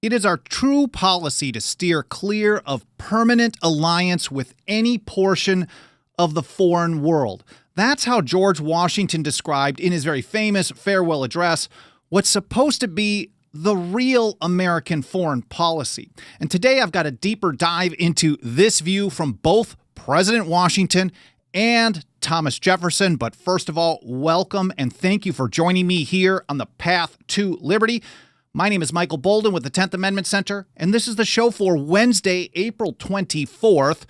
It is our true policy to steer clear of permanent alliance with any portion of the foreign world. That's how George Washington described in his very famous farewell address what's supposed to be the real American foreign policy. And today I've got a deeper dive into this view from both President Washington and Thomas Jefferson. But first of all, welcome and thank you for joining me here on the Path to Liberty. My name is Michael Bolden with the 10th Amendment Center, and this is the show for Wednesday, April 24th,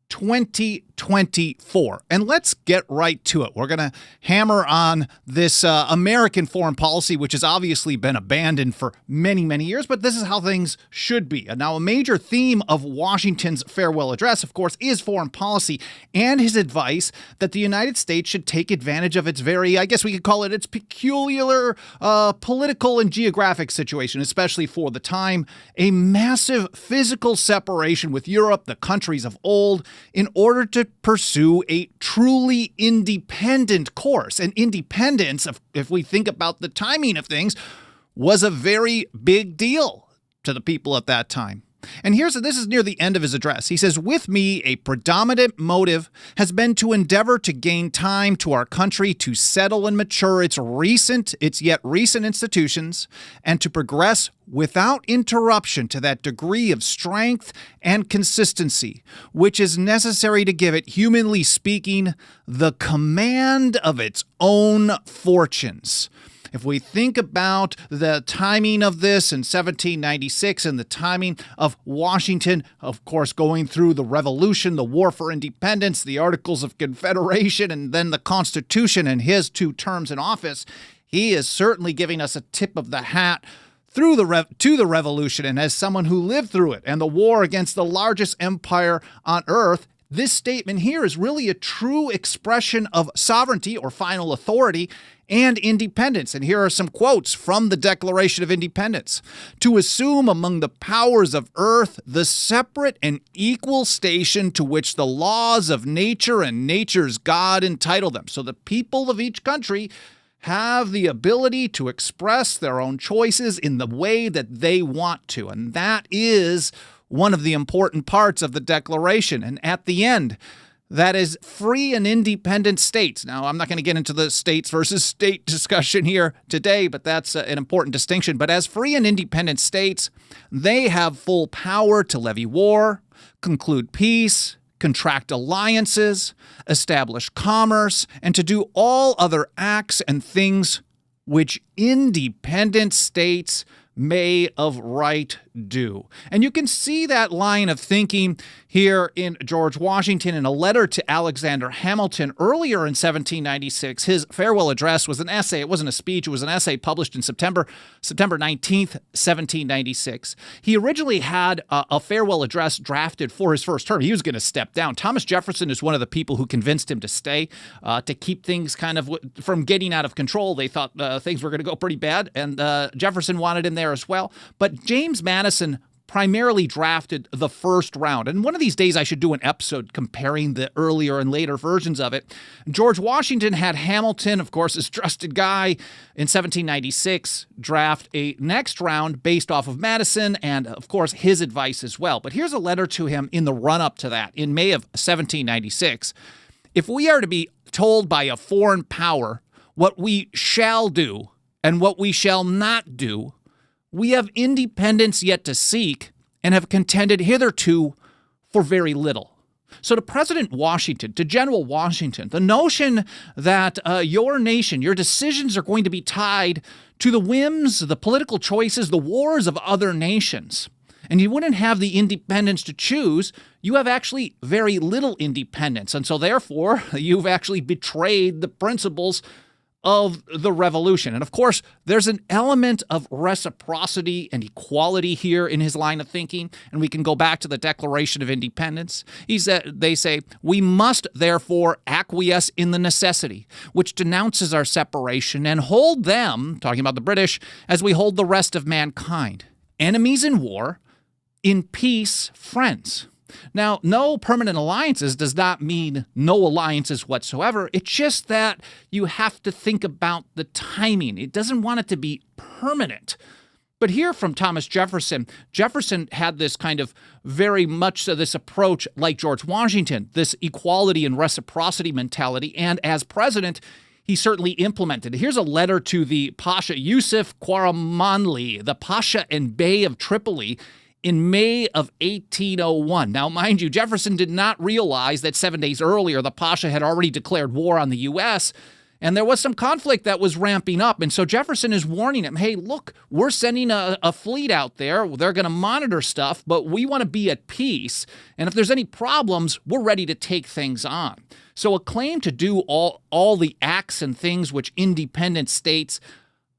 2024. And let's get right to it. We're going to hammer on this American foreign policy, which has obviously been abandoned for many, many years, but this is how things should be. And now a major theme of Washington's farewell address, of course, is foreign policy and his advice that the United States should take advantage of its very, I guess we could call it its peculiar political and geographic situation, especially for the time, a massive physical separation with Europe, the countries of old, in order to pursue a truly independent course. And independence, if we think about the timing of things, was a very big deal to the people at that time. And this is near the end of his address. He says, "With me, a predominant motive has been to endeavor to gain time to our country to settle and mature its yet recent institutions and to progress without interruption to that degree of strength and consistency which is necessary to give it, humanly speaking, the command of its own fortunes." If we think about the timing of this in 1796 and the timing of Washington, of course, going through the Revolution, the War for Independence, the Articles of Confederation, and then the Constitution and his 2 terms in office, he is certainly giving us a tip of the hat to the Revolution. And as someone who lived through it and the war against the largest empire on earth, this statement here is really a true expression of sovereignty or final authority and independence. And here are some quotes from the Declaration of Independence. "To assume among the powers of earth the separate and equal station to which the laws of nature and nature's God entitle them." So the people of each country have the ability to express their own choices in the way that they want to. And that is one of the important parts of the Declaration. And at the end, that is free and independent states. Now, I'm not going to get into the states versus state discussion here today, but that's an important distinction. But as free and independent states, they have full power to levy war, conclude peace, contract alliances, establish commerce, and to do all other acts and things which independent states may of right do. And you can see that line of thinking here in George Washington in a letter to Alexander Hamilton earlier in 1796. His farewell address was an essay. It wasn't a speech. It was an essay published in September 19th, 1796. He originally had a farewell address drafted for his first term. He was going to step down. Thomas Jefferson is one of the people who convinced him to stay, to keep things kind of from getting out of control. They thought things were going to go pretty bad, and Jefferson wanted him there as well. But James Madison primarily drafted the first round. And one of these days I should do an episode comparing the earlier and later versions of it. George Washington had Hamilton, of course, his trusted guy, in 1796, draft a next round based off of Madison and, of course, his advice as well. But here's a letter to him in the run-up to that in May of 1796. "If we are to be told by a foreign power what we shall do and what we shall not do, we have independence yet to seek and have contended hitherto for very little." So to President Washington, to General Washington, the notion that your nation, your decisions are going to be tied to the whims, the political choices, the wars of other nations, and you wouldn't have the independence to choose, you have actually very little independence. And so therefore, you've actually betrayed the principles of the revolution. And of course, there's an element of reciprocity and equality here in his line of thinking, and we can go back to the Declaration of Independence. They say, "We must therefore acquiesce in the necessity which denounces our separation and hold them," talking about the British, "as we hold the rest of mankind, enemies in war, in peace, friends." Now, no permanent alliances does not mean no alliances whatsoever. It's just that you have to think about the timing. It doesn't want it to be permanent. But here from Thomas Jefferson, Jefferson had this kind of very much so this approach like George Washington, this equality and reciprocity mentality. And as president, he certainly implemented it. Here's a letter to the Pasha Yusuf Quaramanli, the Pasha and Bey of Tripoli, in May of 1801. Now, mind you, Jefferson did not realize that 7 days earlier, the Pasha had already declared war on the U.S., and there was some conflict that was ramping up. And so Jefferson is warning him, hey, look, we're sending a fleet out there. They're going to monitor stuff, but we want to be at peace. And if there's any problems, we're ready to take things on. So a claim to do all the acts and things which independent states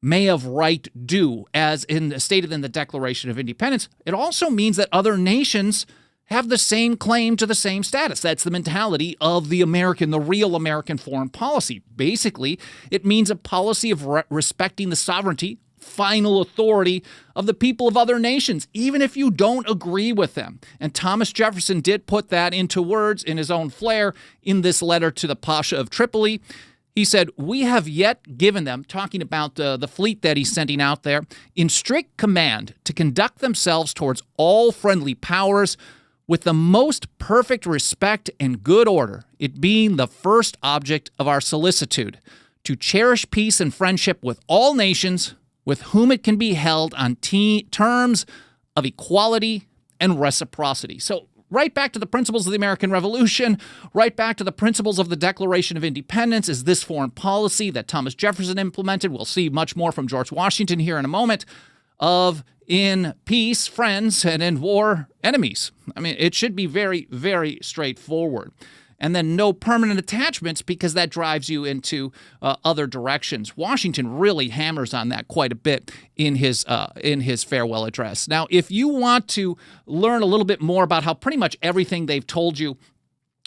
may of right do, as stated in the Declaration of Independence, it also means that other nations have the same claim to the same status. That's the mentality of the real American foreign policy. Basically, it means a policy of respecting the sovereignty, final authority of the people of other nations, even if you don't agree with them. And Thomas Jefferson did put that into words in his own flair in this letter to the Pasha of Tripoli. He said, we have yet given them, talking about the fleet that he's sending out there, in strict command to conduct themselves towards all friendly powers with the most perfect respect and good order, it being the first object of our solicitude, to cherish peace and friendship with all nations with whom it can be held on terms of equality and reciprocity. So right back to the principles of the American Revolution, right back to the principles of the Declaration of Independence is this foreign policy that Thomas Jefferson implemented. We'll see much more from George Washington here in a moment, of in peace, friends, and in war, enemies. I mean, it should be very, very straightforward. And then no permanent attachments, because that drives you into other directions. Washington really hammers on that quite a bit in his farewell address. Now, if you want to learn a little bit more about how pretty much everything they've told you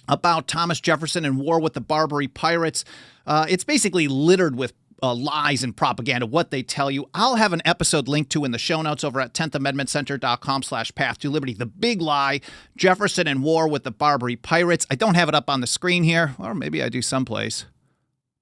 about Thomas Jefferson and war with the Barbary pirates, it's basically littered with lies and propaganda, what they tell you. I'll have an episode linked to in the show notes over at 10thamendmentcenter.com/path to liberty. The big lie, Jefferson and war with the Barbary pirates. I don't have it up on the screen here, or maybe I do someplace.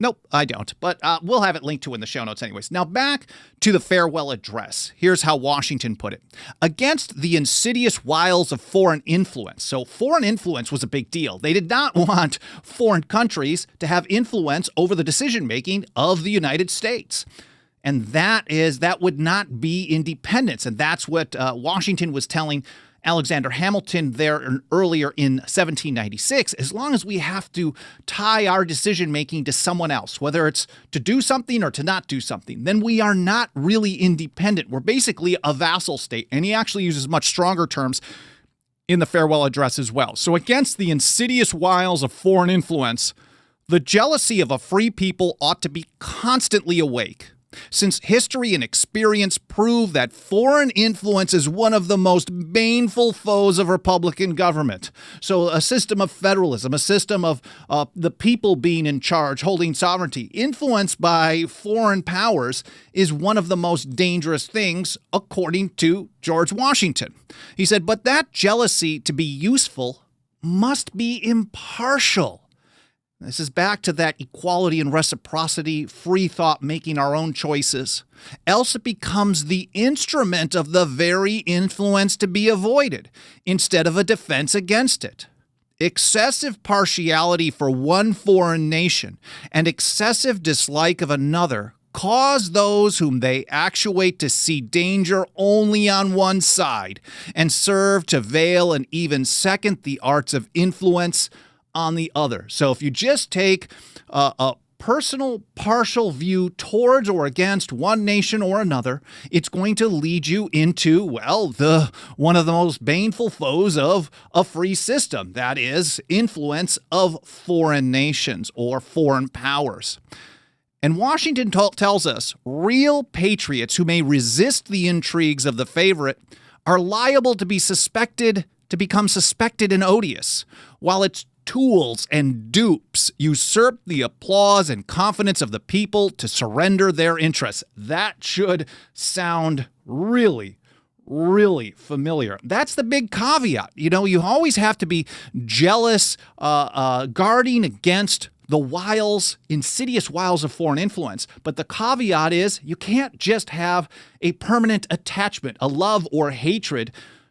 Nope, I don't, but we'll have it linked to in the show notes anyways. Now back to the farewell address. Here's how Washington put it. Against the insidious wiles of foreign influence. So foreign influence was a big deal. They did not want foreign countries to have influence over the decision-making of the United States. And that would not be independence. And that's what Washington was telling Alexander Hamilton there earlier in 1796, as long as we have to tie our decision-making to someone else, whether it's to do something or to not do something, then we are not really independent. We're basically a vassal state. And he actually uses much stronger terms in the farewell address as well. So against the insidious wiles of foreign influence, the jealousy of a free people ought to be constantly awake, since history and experience prove that foreign influence is one of the most baneful foes of Republican government. So a system of federalism, a system of the people being in charge, holding sovereignty, influenced by foreign powers, is one of the most dangerous things, according to George Washington. He said, but that jealousy, to be useful, must be impartial. This is back to that equality and reciprocity, free thought, making our own choices. Else it becomes the instrument of the very influence to be avoided, instead of a defense against it. Excessive partiality for one foreign nation and excessive dislike of another cause those whom they actuate to see danger only on one side, and serve to veil and even second the arts of influence on the other. So if you just take a personal, partial view towards or against one nation or another, it's going to lead you into, well, one of the most baneful foes of a free system. That is influence of foreign nations or foreign powers. And Washington tells us real patriots who may resist the intrigues of the favorite are liable to become suspected and odious, while its tools and dupes usurp the applause and confidence of the people to surrender their interests. That should sound really, really familiar. That's the big caveat. You always have to be jealous, guarding against the wiles, insidious wiles of foreign influence. But the caveat is you can't just have a permanent attachment, a love or hatred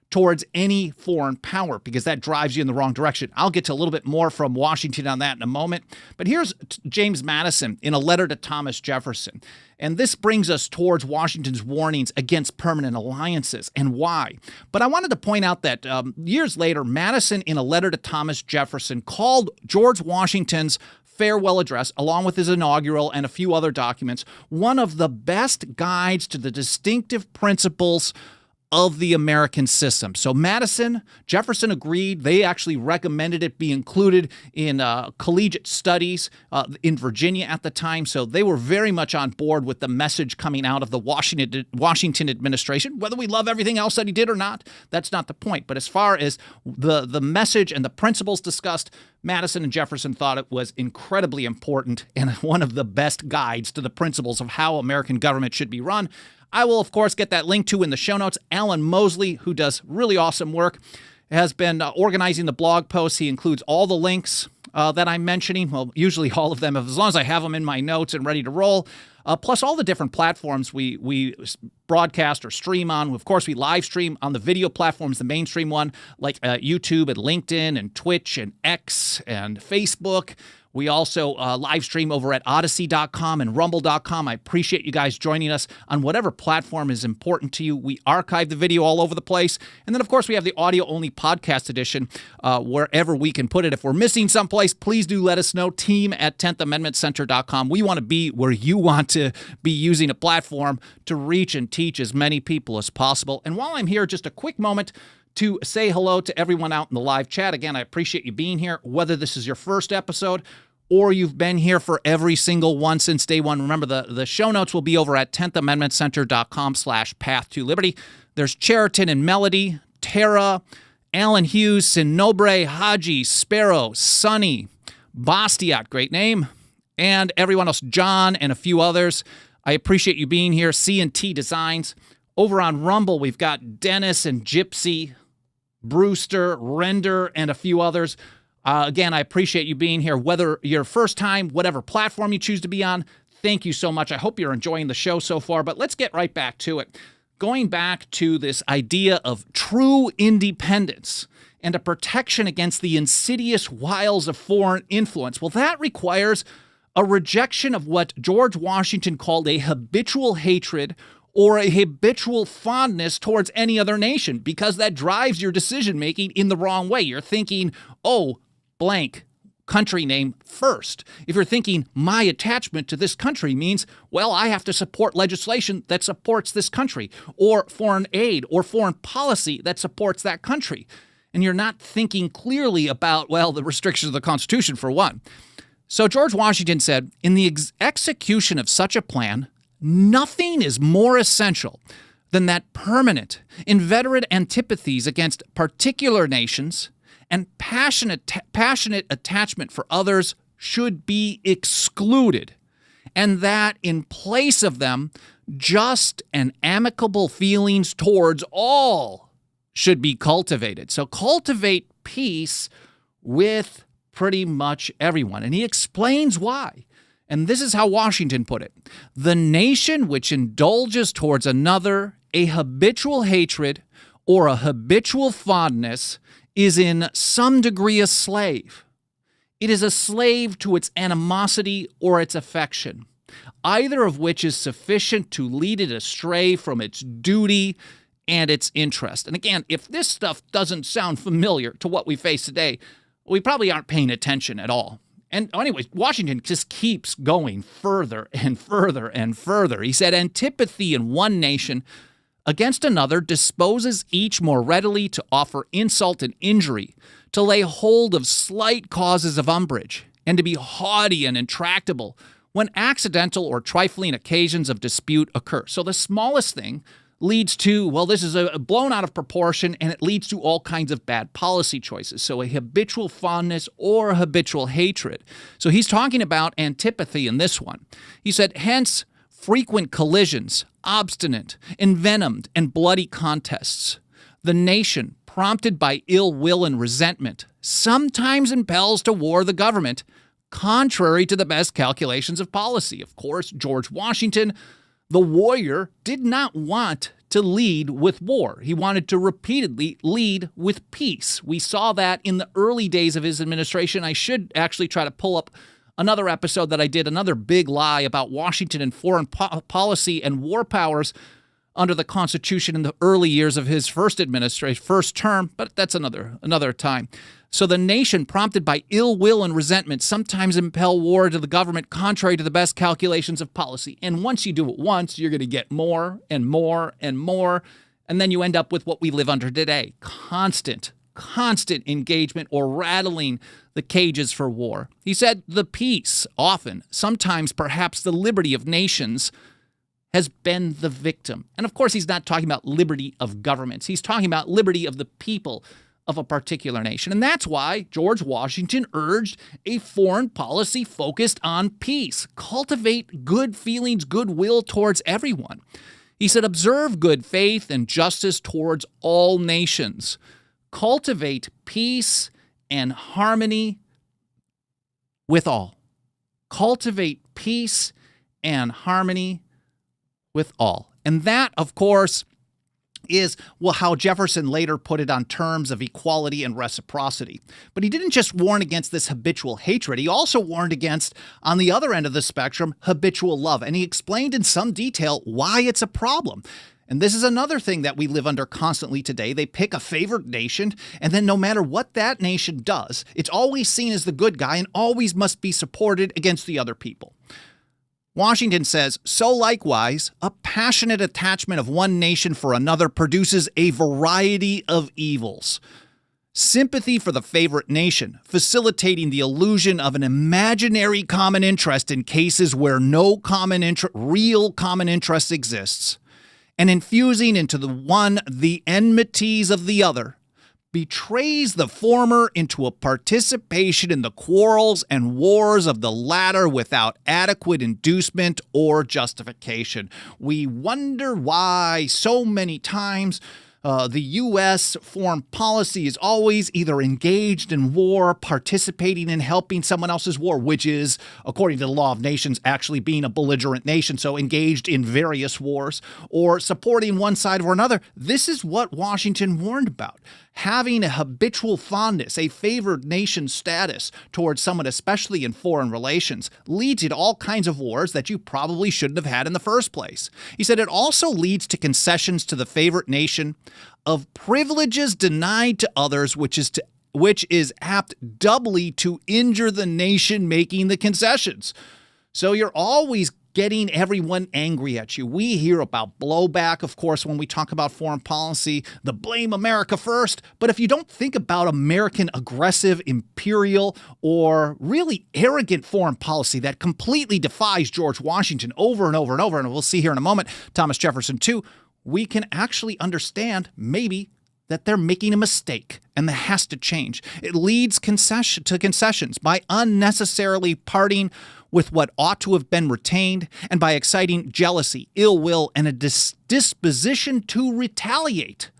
towards any foreign power, because that drives you in the wrong direction. I'll get to a little bit more from Washington on that in a moment. But here's James Madison in a letter to Thomas Jefferson. And this brings us towards Washington's warnings against permanent alliances and why. But I wanted to point out that years later, Madison, in a letter to Thomas Jefferson, called George Washington's farewell address, along with his inaugural and a few other documents, one of the best guides to the distinctive principles of the American system. So Madison, Jefferson agreed. They actually recommended it be included in collegiate studies in Virginia at the time. So they were very much on board with the message coming out of the Washington administration. Whether we love everything else that he did or not, that's not the point. But as far as the message and the principles discussed, Madison and Jefferson thought it was incredibly important and one of the best guides to the principles of how American government should be run. I will, of course, get that link to in the show notes. Alan Mosley, who does really awesome work, has been organizing the blog posts. He includes all the links that I'm mentioning, well, usually all of them, as long as I have them in my notes and ready to roll, plus all the different platforms we broadcast or stream on. Of course, we live stream on the video platforms, the mainstream one, like YouTube and LinkedIn and Twitch and X and Facebook. We also live stream over at Odyssey.com and Rumble.com. I appreciate you guys joining us on whatever platform is important to you. We archive the video all over the place. And then, of course, we have the audio-only podcast edition wherever we can put it. If we're missing someplace, please do let us know. Team at 10thamendmentcenter.com. We want to be where you want to be using a platform to reach and teach as many people as possible. And while I'm here, just a quick moment to say hello to everyone out in the live chat. Again, I appreciate you being here, whether this is your first episode or you've been here for every single one since day one. Remember, the show notes will be over at 10thamendmentcenter.com/path to liberty. There's Cheriton and Melody, Tara, Alan Hughes, Sinobre, Haji, Sparrow, Sonny, Bastiat, great name, and everyone else, John, and a few others. I appreciate you being here. C&T Designs. Over on Rumble, we've got Dennis and Gypsy, Brewster, Render, and a few others. Again, I appreciate you being here, whether your first time, whatever platform you choose to be on. Thank you so much. I hope you're enjoying the show so far, but let's get right back to it. Going back to this idea of true independence and a protection against the insidious wiles of foreign influence. Well, that requires a rejection of what George Washington called a habitual hatred or a habitual fondness towards any other nation, because that drives your decision-making in the wrong way. You're thinking, oh, blank country name first. If you're thinking my attachment to this country means, well, I have to support legislation that supports this country, or foreign aid or foreign policy that supports that country. And you're not thinking clearly about, well, the restrictions of the Constitution, for one. So George Washington said, in the execution of such a plan, nothing is more essential than that permanent, inveterate antipathies against particular nations and passionate attachment for others should be excluded, and that in place of them, just and amicable feelings towards all should be cultivated. So cultivate peace with pretty much everyone. And he explains why. And this is how Washington put it. The nation which indulges towards another a habitual hatred or a habitual fondness is in some degree a slave. It is a slave to its animosity or its affection, either of which is sufficient to lead it astray from its duty and its interest. And again, if this stuff doesn't sound familiar to what we face today, we probably aren't paying attention at all. And anyways, Washington just keeps going further and further and further. He said, antipathy in one nation against another disposes each more readily to offer insult and injury, to lay hold of slight causes of umbrage, and to be haughty and intractable when accidental or trifling occasions of dispute occur. So the smallest thing leads to, well, this is a blown out of proportion, and it leads to all kinds of bad policy choices. So a habitual fondness or a habitual hatred. So he's talking about antipathy in this one. He said, hence, frequent collisions, obstinate, envenomed, and bloody contests. The nation, prompted by ill will and resentment, sometimes impels to war the government, contrary to the best calculations of policy. Of course, George Washington, the warrior, did not want to lead with war. He wanted to repeatedly lead with peace. We saw that in the early days of his administration. I should actually try to pull up another episode that I did, another big lie about Washington and foreign policy and war powers under the Constitution in the early years of his first term, but that's another time. So the nation, prompted by ill will and resentment, sometimes impel war to the government contrary to the best calculations of policy. And once you do it once, you're going to get more and more and more, and then you end up with what we live under today, constant engagement or rattling the cages for war. He said the peace, often, sometimes perhaps the liberty of nations, has been the victim. And of course, he's not talking about liberty of governments. He's talking about liberty of the people of a particular nation. And that's why George Washington urged a foreign policy focused on peace. Cultivate good feelings, goodwill towards everyone. He said, observe good faith and justice towards all nations. Cultivate peace and harmony with all. Cultivate peace and harmony with all. And that, of course, is how Jefferson later put it on terms of equality and reciprocity. But he didn't just warn against this habitual hatred. He also warned against, on the other end of the spectrum, habitual love. And he explained in some detail why it's a problem. And this is another thing that we live under constantly today. They pick a favored nation, and then no matter what that nation does, it's always seen as the good guy and always must be supported against the other people. Washington says, so likewise, a passionate attachment of one nation for another produces a variety of evils. Sympathy for the favorite nation, facilitating the illusion of an imaginary common interest in cases where no real common interest exists, and infusing into the one the enmities of the other, betrays the former into a participation in the quarrels and wars of the latter without adequate inducement or justification. We wonder why so many times the U.S. foreign policy is always either engaged in war, participating in helping someone else's war, which is, according to the law of nations, actually being a belligerent nation, so engaged in various wars, or supporting one side or another. This is what Washington warned about. Having a habitual fondness, a favored nation status towards someone, especially in foreign relations, leads you to all kinds of wars that you probably shouldn't have had in the first place. He said it also leads to concessions to the favorite nation of privileges denied to others, which is apt doubly to injure the nation making the concessions. So you're always getting everyone angry at you. We hear about blowback, of course, when we talk about foreign policy, the blame America first. But if you don't think about American aggressive, imperial, or really arrogant foreign policy that completely defies George Washington over and over and over, and we'll see here in a moment, Thomas Jefferson too, we can actually understand maybe that they're making a mistake and that has to change. It leads to concessions by unnecessarily parting with what ought to have been retained and by exciting jealousy, ill will, and a disposition to retaliate.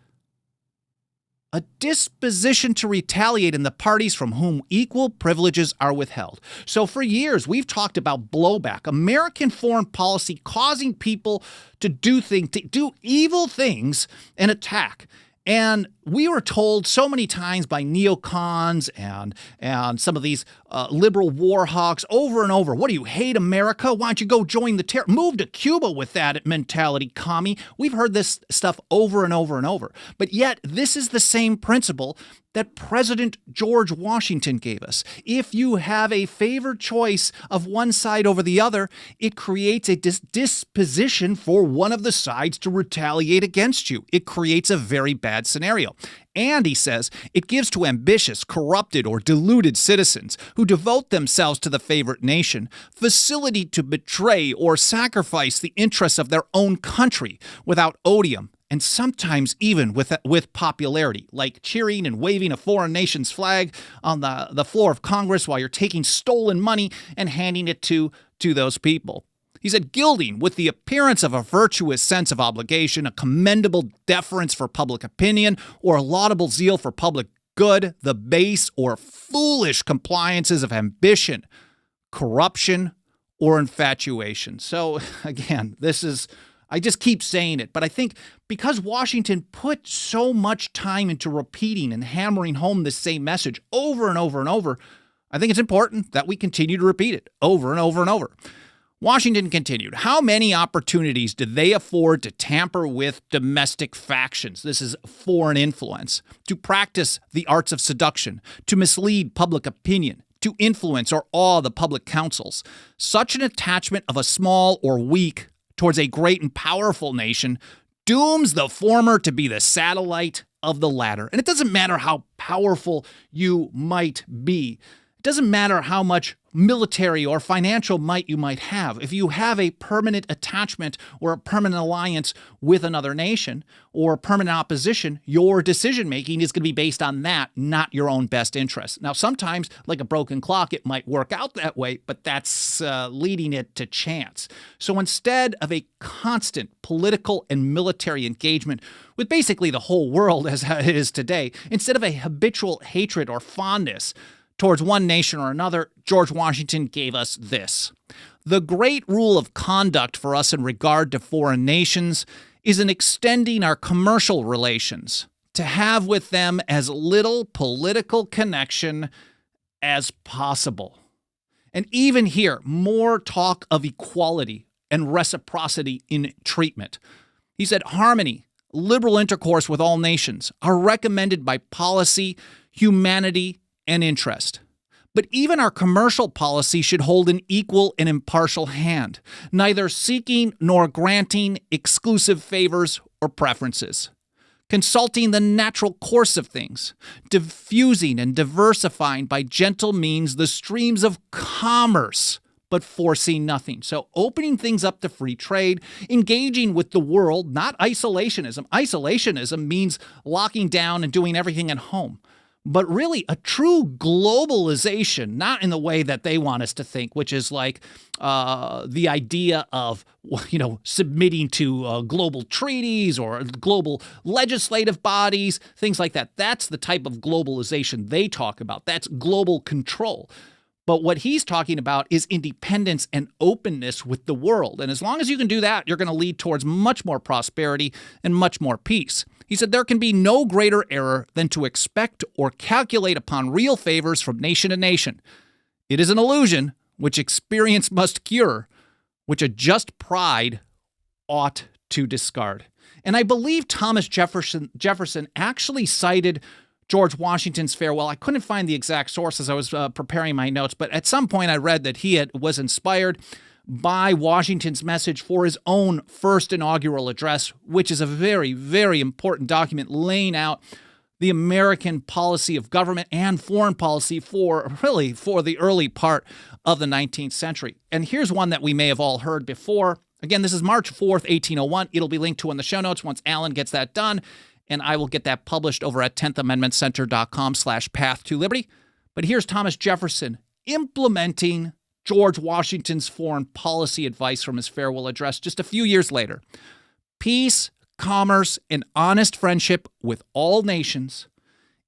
A disposition to retaliate in the parties from whom equal privileges are withheld. So for years, we've talked about blowback, American foreign policy causing people to do evil things and attack. And we were told so many times by neocons and some of these liberal war hawks over and over, what do you hate America? Why don't you go join the terror? Move to Cuba with that mentality, commie. We've heard this stuff over and over and over. But yet, this is the same principle that President George Washington gave us. If you have a favored choice of one side over the other, it creates a disposition for one of the sides to retaliate against you. It creates a very bad scenario. And, he says, it gives to ambitious, corrupted, or deluded citizens who devote themselves to the favorite nation facility to betray or sacrifice the interests of their own country without odium, and sometimes even with popularity, like cheering and waving a foreign nation's flag on the floor of Congress while you're taking stolen money and handing it to those people. He said, gilding with the appearance of a virtuous sense of obligation, a commendable deference for public opinion, or a laudable zeal for public good, the base or foolish compliances of ambition, corruption, or infatuation. So again, I just keep saying it, but I think because Washington put so much time into repeating and hammering home this same message over and over and over, I think it's important that we continue to repeat it over and over and over. Washington continued, how many opportunities did they afford to tamper with domestic factions? This is foreign influence, to practice the arts of seduction, to mislead public opinion, to influence or awe the public councils. Such an attachment of a small or weak towards a great and powerful nation dooms the former to be the satellite of the latter. And it doesn't matter how powerful you might be. It doesn't matter how much military or financial might you might have. If you have a permanent attachment or a permanent alliance with another nation or permanent opposition, your decision-making is going to be based on that, not your own best interest. Now, sometimes, like a broken clock, it might work out that way, but that's leading it to chance. So instead of a constant political and military engagement with basically the whole world as it is today, instead of a habitual hatred or fondness towards one nation or another, George Washington gave us this. The great rule of conduct for us in regard to foreign nations is in extending our commercial relations to have with them as little political connection as possible. And even here, more talk of equality and reciprocity in treatment. He said, harmony, liberal intercourse with all nations are recommended by policy, humanity, and interest. But even our commercial policy should hold an equal and impartial hand, neither seeking nor granting exclusive favors or preferences, consulting the natural course of things, diffusing and diversifying by gentle means the streams of commerce, but forcing nothing. So opening things up to free trade, engaging with the world, not isolationism. Isolationism means locking down and doing everything at home. But really a true globalization, not in the way that they want us to think, which is like the idea of, submitting to global treaties or global legislative bodies, things like that. That's the type of globalization they talk about. That's global control. But what he's talking about is independence and openness with the world. And as long as you can do that, you're going to lead towards much more prosperity and much more peace. He said there can be no greater error than to expect or calculate upon real favors from nation to nation. It is an illusion which experience must cure, which a just pride ought to discard. And I believe Thomas Jefferson actually cited George Washington's farewell. I couldn't find the exact source as I was preparing my notes, but at some point I read that he was inspired by Washington's message for his own first inaugural address, which is a very, very important document laying out the American policy of government and foreign policy for the early part of the 19th century. And here's one that we may have all heard before. Again, this is March 4th, 1801. It'll be linked to in the show notes once Alan gets that done, and I will get that published over at 10thamendmentcenter.com/path to liberty. But here's Thomas Jefferson implementing George Washington's foreign policy advice from his farewell address just a few years later. Peace, commerce, and honest friendship with all nations,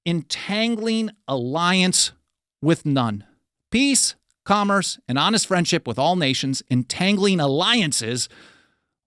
entangling alliance with none. Peace, commerce, and honest friendship with all nations, entangling alliances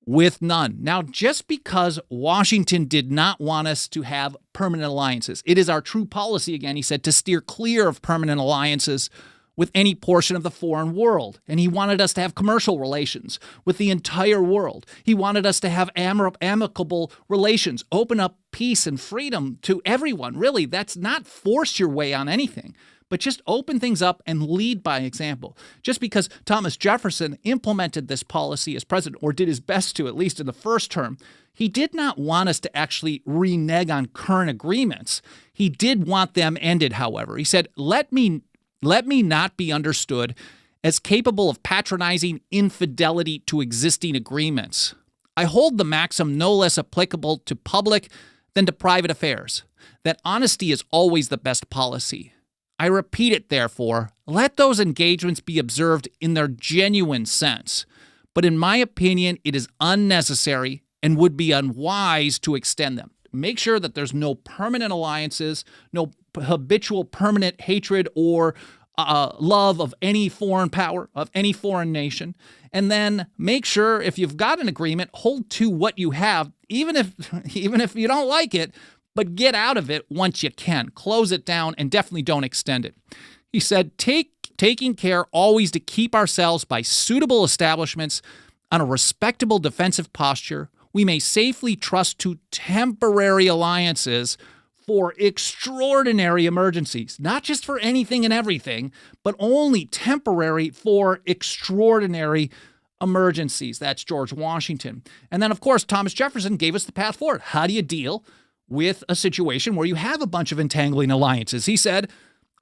with none. Now, just because Washington did not want us to have permanent alliances, it is our true policy, again, he said, to steer clear of permanent alliances with any portion of the foreign world. And he wanted us to have commercial relations with the entire world. He wanted us to have amicable relations, open up peace and freedom to everyone. Really, that's not force your way on anything, but just open things up and lead by example. Just because Thomas Jefferson implemented this policy as president, or did his best to, at least in the first term, he did not want us to actually renege on current agreements. He did want them ended, however. He said, let me not be understood as capable of patronizing infidelity to existing agreements. I hold the maxim no less applicable to public than to private affairs, that honesty is always the best policy. I repeat it, therefore, let those engagements be observed in their genuine sense. But in my opinion, it is unnecessary and would be unwise to extend them. Make sure that there's no permanent alliances, no habitual permanent hatred or love of any foreign power, of any foreign nation. And then make sure if you've got an agreement, hold to what you have, even if you don't like it, but get out of it once you can. Close it down and definitely don't extend it. He said, taking care always to keep ourselves by suitable establishments on a respectable defensive posture, we may safely trust to temporary alliances for extraordinary emergencies, not just for anything and everything, but only temporary for extraordinary emergencies. That's George Washington. And then, of course, Thomas Jefferson gave us the path forward. How do you deal with a situation where you have a bunch of entangling alliances? He said,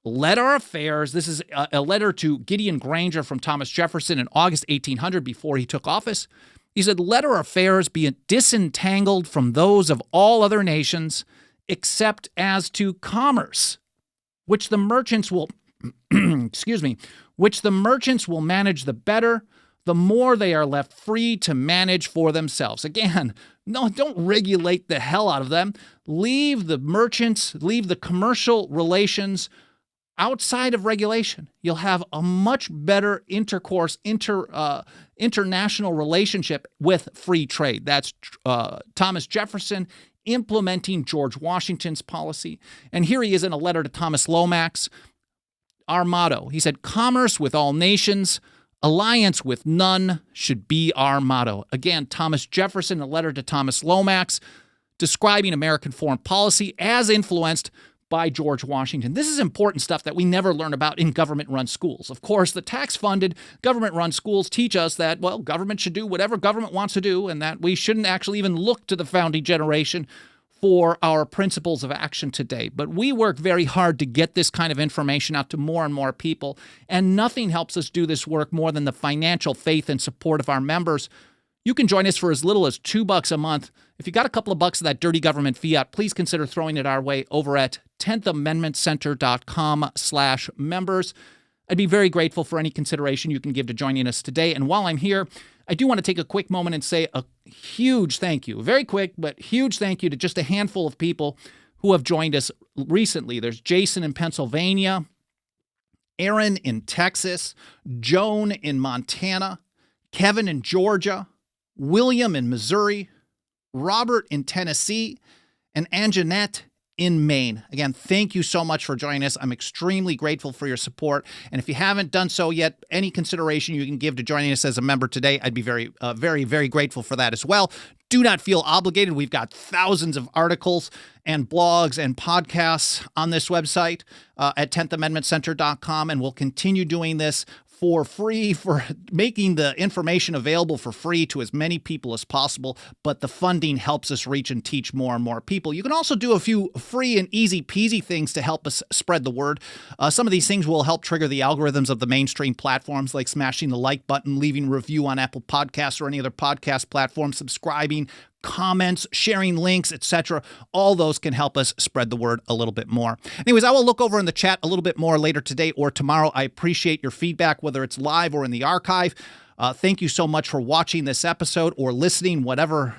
let our affairs, this is a letter to Gideon Granger from Thomas Jefferson in August 1800 before he took office. He said, let our affairs be disentangled from those of all other nations, except as to commerce, which the merchants will, which the merchants will manage the better, the more they are left free to manage for themselves. Again, no, don't regulate the hell out of them. Leave the merchants, leave the commercial relations outside of regulation. You'll have a much better international relationship with free trade. That's Thomas Jefferson implementing George Washington's policy. And here he is in a letter to Thomas Lomax. Our motto, he said, commerce with all nations, alliance with none should be our motto. Again, Thomas Jefferson, a letter to Thomas Lomax, describing American foreign policy as influenced by George Washington. This is important stuff that we never learn about in government-run schools. Of course, the tax-funded government-run schools teach us that, well, government should do whatever government wants to do and that we shouldn't actually even look to the founding generation for our principles of action today. But we work very hard to get this kind of information out to more and more people, and nothing helps us do this work more than the financial faith and support of our members. You can join us for as little as $2 a month. If you got a couple of bucks of that dirty government fiat, please consider throwing it our way over at 10thamendmentcenter.com/members. I'd be very grateful for any consideration you can give to joining us today. And while I'm here, I do want to take a quick moment and say a huge thank you, very quick, but huge thank you to just a handful of people who have joined us recently. There's Jason in Pennsylvania, Aaron in Texas, Joan in Montana, Kevin in Georgia, William in Missouri, Robert in Tennessee, and Anjanette in Maine. Again, thank you so much for joining us. I'm extremely grateful for your support. And if you haven't done so yet, any consideration you can give to joining us as a member today, I'd be very, very grateful for that as well. Do not feel obligated. We've got thousands of articles and blogs and podcasts on this website at 10thamendmentcenter.com, and we'll continue doing this for free, for making the information available for free to as many people as possible, but the funding helps us reach and teach more and more people. You can also do a few free and easy peasy things to help us spread the word. Some of these things will help trigger the algorithms of the mainstream platforms, like smashing the like button, leaving a review on Apple Podcasts or any other podcast platform, subscribing, comments, sharing links, etc. All those can help us spread the word a little bit more. Anyways, I will look over in the chat a little bit more later today or tomorrow. I appreciate your feedback, whether it's live or in the archive. Thank you so much for watching this episode or listening, whatever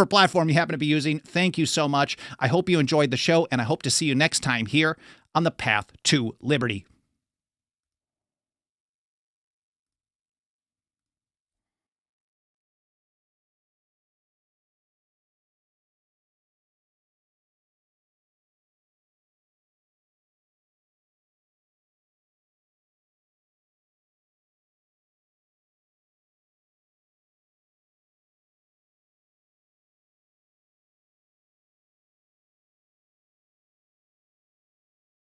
platform you happen to be using. Thank you so much. I hope you enjoyed the show, and I hope to see you next time here on the Path to Liberty.